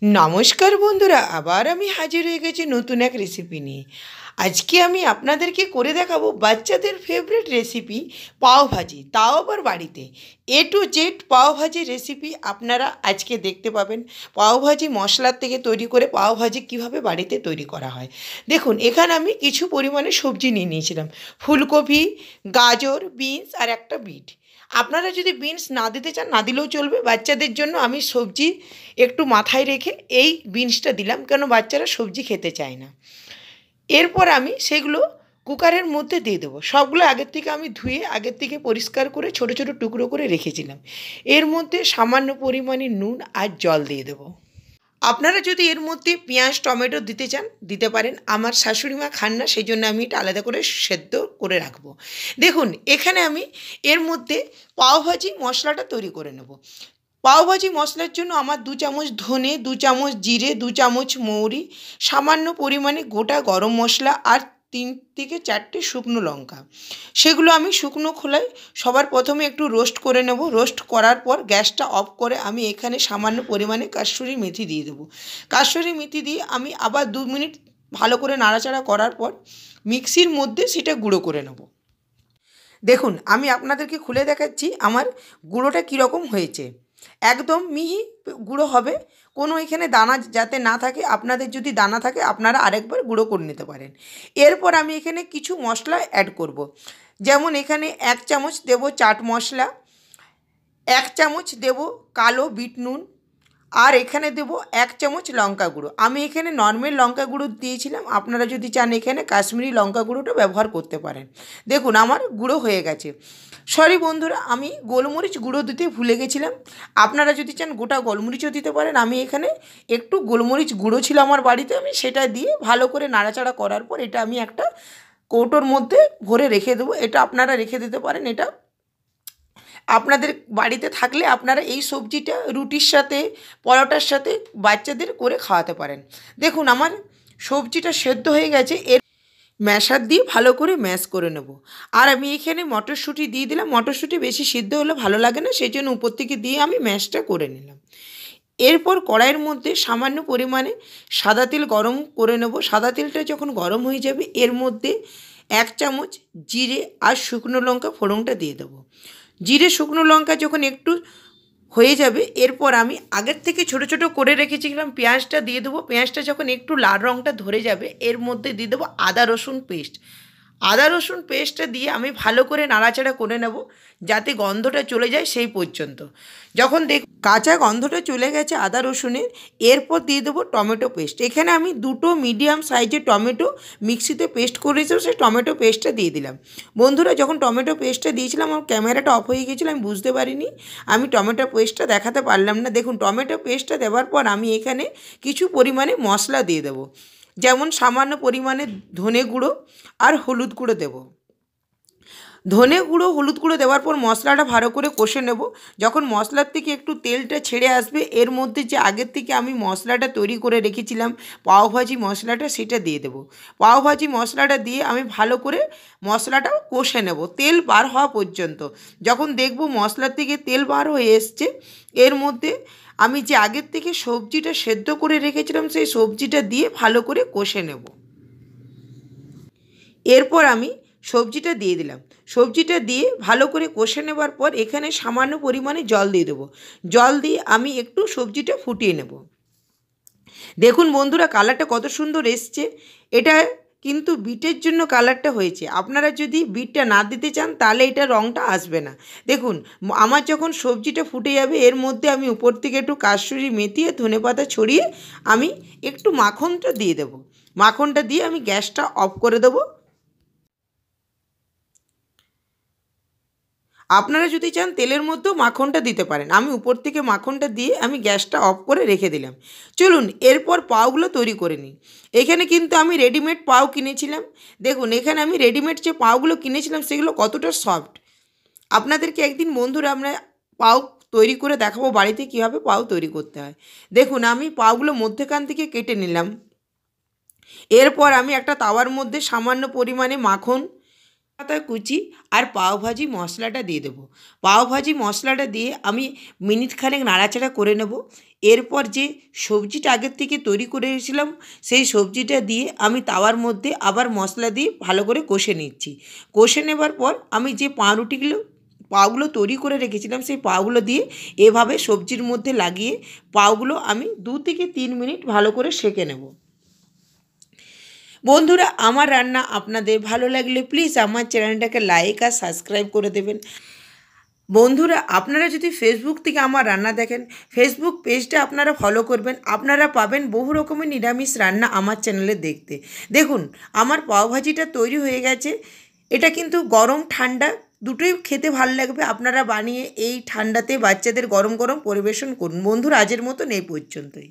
নমস্কার বন্ধুরা, আবার আমি হাজির হয়ে গেছি নতুন এক রেসিপি নিয়ে। আজকে আমি আপনাদেরকে করে দেখাবো বাচ্চাদের ফেভারিট রেসিপি পাও ভাজি, তাও আবার বাড়িতে। এ টু জেড পাও ভাজি রেসিপি আপনারা আজকে দেখতে পাবেন। পাও ভাজি মশলার থেকে তৈরি করে পাও ভাজি কীভাবে বাড়িতে তৈরি করা হয়। দেখুন, এখানে আমি কিছু পরিমাণে সবজি নিয়ে নিয়েছিলাম। ফুলকপি, গাজর, বিনস আর একটা বিট। আপনারা যদি বিনস না দিতে চান না দিলেও চলবে। বাচ্চাদের জন্য আমি সবজি একটু মাথায় রেখে এই বিনসটা দিলাম, কেন বাচ্চারা সবজি খেতে চায় না। এরপর আমি সেগুলো কুকারের মধ্যে দিয়ে দেবো। সবগুলো আগের থেকে আমি ধুয়ে আগের থেকে পরিষ্কার করে ছোট ছোট টুকরো করে রেখেছিলাম। এর মধ্যে সামান্য পরিমাণে নুন আর জল দিয়ে দেবো। আপনারা যদি এর মধ্যে পেঁয়াজ টমেটো দিতে চান দিতে পারেন। আমার শাশুড়ি মা খান না, সেই জন্য আমি এটা আলাদা করে সেদ্ধ করে রাখবো। দেখুন, এখানে আমি এর মধ্যে পাওভাজি মশলাটা তৈরি করে নেব। পাওভাজি মশলার জন্য আমার 2 চামচ ধনে, 2 চামচ জিরে, 2 চামচ মৌরি, সামান্য পরিমাণে গোটা গরম মশলা আর 3 থেকে 4টে শুকনো লঙ্কা। সেগুলো আমি শুকনো খোলায় সবার প্রথমে একটু রোস্ট করে নেব। রোস্ট করার পর গ্যাসটা অফ করে আমি এখানে সামান্য পরিমাণে কাসুরি মেথি দিয়ে দেবো। কাসুরি মেথি দিয়ে আমি আবার 2 মিনিট ভালো করে নাড়াচাড়া করার পর মিক্সির মধ্যে সেটা গুঁড়ো করে নেব। দেখুন, আমি আপনাদেরকে খুলে দেখাচ্ছি আমার গুঁড়োটা কীরকম হয়েছে। একদম মিহি গুঁড়ো হবে, কোনো এখানে দানা যাতে না থাকে। আপনাদের যদি দানা থাকে আপনারা আরেকবার গুঁড়ো করে নিতে পারেন। এরপর আমি এখানে কিছু মশলা অ্যাড করব। যেমন এখানে 1 চামচ দেব চাট মশলা, 1 চামচ দেব কালো বিট নুন, আর এখানে দেব 1 চামচ লঙ্কা গুঁড়ো। আমি এখানে নর্মাল লঙ্কা গুঁড়ো দিয়েছিলাম, আপনারা যদি চান এখানে কাশ্মীরি লঙ্কা গুঁড়োটা ব্যবহার করতে পারেন। দেখুন, আমার গুঁড়ো হয়ে গেছে। সরি বন্ধুরা, আমি গোলমরিচ গুঁড়ো দিতে ভুলে গেছিলাম। আপনারা যদি চান গোটা গোলমরিচও দিতে পারেন। আমি এখানে একটু গোলমরিচ গুঁড়ো ছিল আমার বাড়িতে, আমি সেটা দিয়ে ভালো করে নাড়াচাড়া করার পর এটা আমি একটা কৌটোর মধ্যে ভরে রেখে দেবো। এটা আপনারা রেখে দিতে পারেন। এটা আপনাদের বাড়িতে থাকলে আপনারা এই সবজিটা রুটির সাথে, পরোটার সাথে বাচ্চাদের করে খাওয়াতে পারেন। দেখুন, আমার সবজিটা সেদ্ধ হয়ে গেছে। এর ম্যাশার দিয়ে ভালো করে ম্যাশ করে নেব। আর আমি এখানে মটরশুঁটি দিয়ে দিলাম। মটরশুঁটি বেশি সিদ্ধ হলে ভালো লাগে না, সেই জন্য উপর থেকে দিয়ে আমি ম্যাশটা করে নিলাম। এরপর কড়াইয়ের মধ্যে সামান্য পরিমাণে সাদা তেল গরম করে নেব। সাদা তেলটা যখন গরম হয়ে যাবে এর মধ্যে 1 চামচ জিরে আর শুকনো লঙ্কা ফোড়নটা দিয়ে দেবো। জিরে শুকনো লঙ্কা যখন একটু হয়ে যাবে এরপর আমি আগের থেকে ছোট ছোট করে রেখেছিলাম পেঁয়াজটা দিয়ে দেবো। পেঁয়াজটা যখন একটু লাল রঙটা ধরে যাবে এর মধ্যে দিয়ে দেবো আদা রসুন পেস্ট। আদা রসুন পেস্টটা দিয়ে আমি ভালো করে নাড়াচাড়া করে নেব যাতে গন্ধটা চলে যায় সেই পর্যন্ত। যখন কাঁচা গন্ধটা চলে গেছে আদা রসুনের, এরপর দিয়ে দেবো টমেটো পেস্ট। এখানে আমি 2টো মিডিয়াম সাইজের টমেটো মিক্সিতে পেস্ট করেছিলাম, সেই টমেটো পেস্টটা দিয়ে দিলাম। বন্ধুরা, যখন টমেটো পেস্টটা দিয়েছিলাম আমার ক্যামেরাটা অফ হয়ে গিয়েছিল, আমি বুঝতে পারিনি, আমি টমেটো পেস্টটা দেখাতে পারলাম না। দেখুন, টমেটো পেস্টটা দেওয়ার পর আমি এখানে কিছু পরিমাণে মশলা দিয়ে দেবো। যেমন সামান্য পরিমাণে ধনে গুঁড়ো আর হলুদ গুঁড়ো দেব। ধনে গুঁড়ো হলুদ গুঁড়ো দেওয়ার পর মশলাটা ভালো করে কষে নেব। যখন মশলার থেকে একটু তেলটা ছেড়ে আসবে এর মধ্যে যে আগের থেকে আমি মশলাটা তৈরি করে রেখেছিলাম পাওভাজি মশলাটা, সেটা দিয়ে দেব। পাওভাজি মশলাটা দিয়ে আমি ভালো করে মশলাটা কষে নেব তেল বার হওয়া পর্যন্ত। যখন দেখব মশলার থেকে তেল বার হয়ে এসছে এর মধ্যে আমি যে আগের থেকে সবজিটা সেদ্ধ করে রেখেছিলাম সেই সবজিটা দিয়ে ভালো করে কষে নেব। এরপর আমি সবজিটা দিয়ে দিলাম। সবজিটা দিয়ে ভালো করে কষে নেবার পর এখানে সামান্য পরিমাণে জল দিয়ে দেবো। জল দিয়ে আমি একটু সবজিটা ফুটিয়ে নেব। দেখুন বন্ধুরা, কালারটা কত সুন্দর এসছে। এটা কিন্তু বিটের জন্য কালারটা হয়েছে। আপনারা যদি বিটটা না দিতে চান তাহলে এটা রঙটা আসবে না। দেখুন, আমার যখন সবজিটা ফুটে যাবে এর মধ্যে আমি উপর থেকে একটু কাসুরি মেথি আর ধনেপাতা ছড়িয়ে আমি একটু মাখনটা দিয়ে দেবো। মাখনটা দিয়ে আমি গ্যাসটা অফ করে দেবো। আপনারা যদি চান তেলের মধ্যেও মাখনটা দিতে পারেন। আমি উপর থেকে মাখনটা দিয়ে আমি গ্যাসটা অফ করে রেখে দিলাম। চলুন এরপর পাওগুলো তৈরি করে নিই। এখানে কিন্তু আমি রেডিমেড পাও কিনেছিলাম। দেখুন, এখানে আমি রেডিমেড যে পাওগুলো কিনেছিলাম সেগুলো কতটা সফট। আপনাদেরকে একদিন বন্ধুরা আমরা পাও তৈরি করে দেখাবো বাড়িতে কীভাবে পাও তৈরি করতে হয়। দেখুন, আমি পাওগুলো মধ্যেখান থেকে কেটে নিলাম। এরপর আমি একটা তাওয়ার মধ্যে সামান্য পরিমাণে মাখন পাতা কুচি আর পাওভাজি মশলাটা দিয়ে দেবো। পাওভাজি মশলাটা দিয়ে আমি মিনিট খানেক নাড়াচাড়া করে নেব। এরপর যে সবজিটা আগের থেকে তৈরি করে রেখেছিলাম সেই সবজিটা দিয়ে আমি তাওয়ার মধ্যে আবার মশলা দিয়ে ভালো করে কষে নিচ্ছি। কষে নেবার পর আমি যে পাগুলো তৈরি করে রেখেছিলাম সেই পাগুলো দিয়ে এভাবে সবজির মধ্যে লাগিয়ে পাগুলো আমি 2 থেকে 3 মিনিট ভালো করে সেঁকে নেব। বন্ধুরা, আমার রান্না আপনাদের ভালো লাগলে প্লিজ আমার চ্যানেলটাকে লাইক আর সাবস্ক্রাইব করে দেবেন। বন্ধুরা, আপনারা যদি ফেসবুক থেকে আমার রান্না দেখেন, ফেসবুক পেজটা আপনারা ফলো করবেন। আপনারা পাবেন বহু রকমের নিরামিষ রান্না আমার চ্যানেলে দেখতে। দেখুন, আমার পাওভাজিটা তৈরি হয়ে গেছে। এটা কিন্তু গরম ঠান্ডা দুটোই খেতে ভালো লাগবে। আপনারা বানিয়ে এই ঠান্ডাতে বাচ্চাদের গরম গরম পরিবেশন করুন। বন্ধুরা, আজের মতন এই পর্যন্তই।